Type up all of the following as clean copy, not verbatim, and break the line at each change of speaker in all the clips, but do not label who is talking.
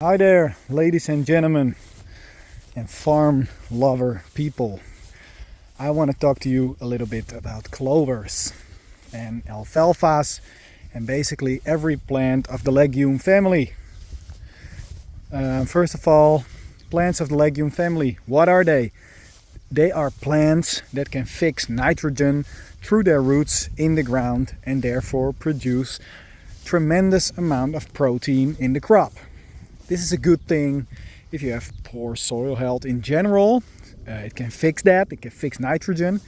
Hi there, ladies and gentlemen and farm lover people. I want to talk to you a little bit about clovers and alfalfas and basically every plant of the legume family. First of all, plants of the legume family, what are they? They are plants that can fix nitrogen through their roots in the ground and therefore produce tremendous amount of protein in the crop. This is a good thing if you have poor soil health in general. It can fix that, it can fix nitrogen.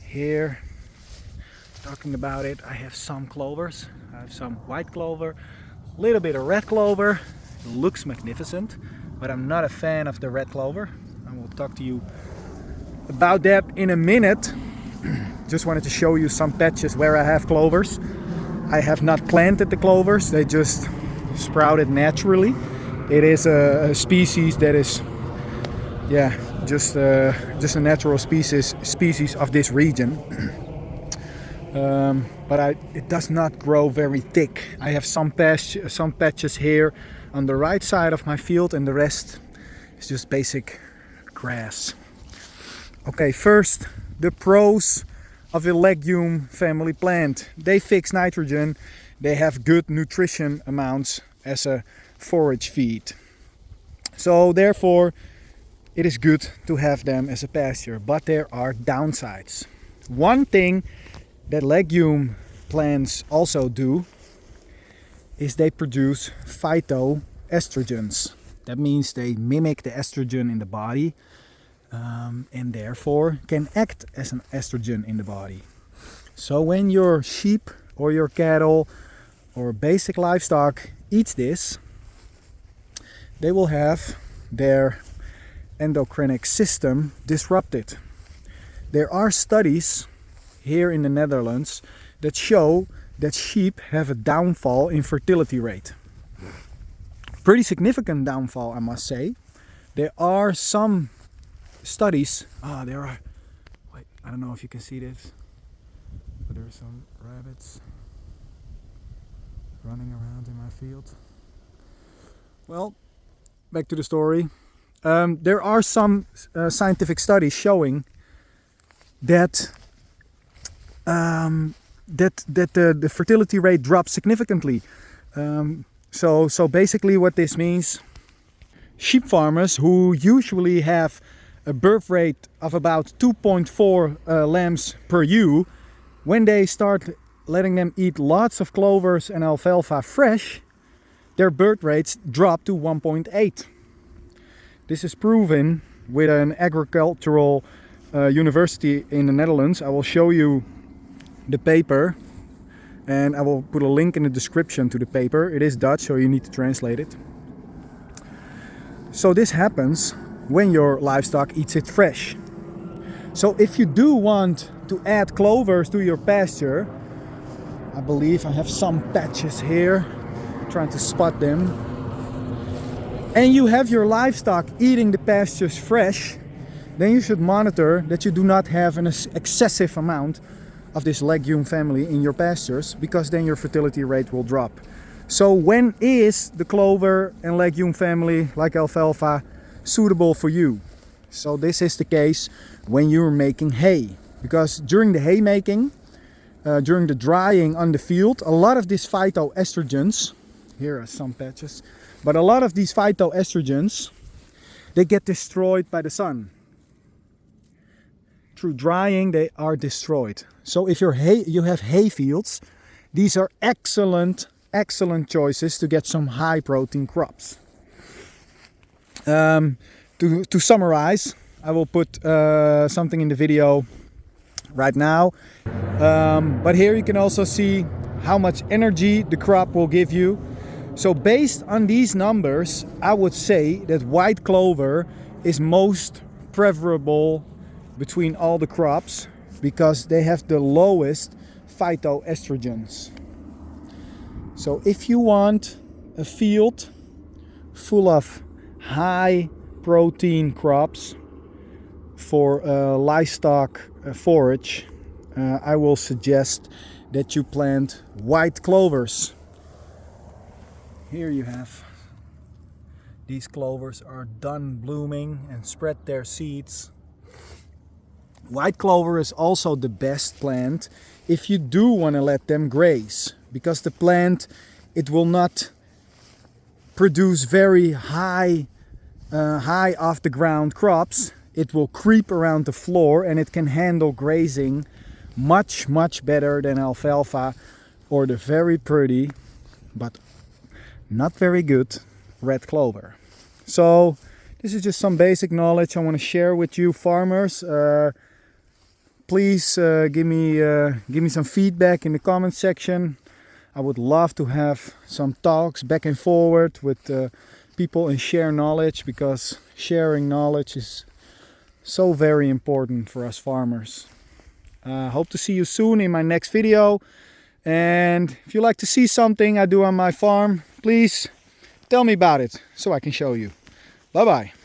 Here, talking about it, I have some clovers. I have some white clover, a little bit of red clover. It looks magnificent, but I'm not a fan of the red clover. I will talk to you about that in a minute. Just wanted to show you some patches where I have clovers. I have not planted the clovers, they just sprouted naturally. It is a species that is, just a natural species of this region. But it does not grow very thick. I have some patches here on the right side of my field, and the rest is just basic grass. Okay, first the pros of a legume family plant. They fix nitrogen. They have good nutrition amounts as a forage feed. So therefore it is good to have them as a pasture, but there are downsides. One thing that legume plants also do is they produce phytoestrogens. That means they mimic the estrogen in the body and therefore can act as an estrogen in the body. So when your sheep or your cattle or basic livestock eats this, they will have their endocrine system disrupted. There are studies here in the Netherlands that show that sheep have a downfall in fertility rate. Pretty significant downfall, I must say. There are some studies, I don't know if you can see this, but there are some rabbits running around in my field. Well, back to the story. There are some scientific studies showing that the fertility rate drops significantly. So basically what this means, sheep farmers who usually have a birth rate of about 2.4 lambs per ewe, when they start letting them eat lots of clovers and alfalfa fresh, their birth rates drop to 1.8. This is proven with an agricultural university in the Netherlands. I will show you the paper and I will put a link in the description to the paper. It is Dutch, so you need to translate it. So this happens when your livestock eats it fresh. So if you do want to add clovers to your pasture, I believe I have some patches here, trying to spot them, and you have your livestock eating the pastures fresh, then you should monitor that you do not have an excessive amount of this legume family in your pastures, because then your fertility rate will drop. So when is the clover and legume family like alfalfa suitable for you? So this is the case when you're making hay, because during the hay making, during the drying on the field, a lot of these phytoestrogens, here are some patches, but a lot of these phytoestrogens, they get destroyed by the sun. Through drying, they are destroyed. So if you have hay fields, these are excellent choices to get some high protein crops. To summarize, I will put something in the video right now. But here you can also see how much energy the crop will give you. So based on these numbers, I would say that white clover is most preferable between all the crops because they have the lowest phytoestrogens. So if you want a field full of high protein crops for livestock forage, I will suggest that you plant white clovers. Here you have These clovers are done blooming and spread their seeds. White clover is also the best plant if you do want to let them graze, because the plant, it will not produce very high off the ground crops. It will creep around the floor and it can handle grazing much better than alfalfa or the very pretty but not very good red clover. So this is just some basic knowledge I want to share with you farmers. Please give me some feedback in the comment section. I would love to have some talks back and forward with people and share knowledge, because sharing knowledge is so very important for us farmers. Hope to see you soon in my next video. And if you like to see something I do on my farm, please tell me about it so I can show you. Bye bye.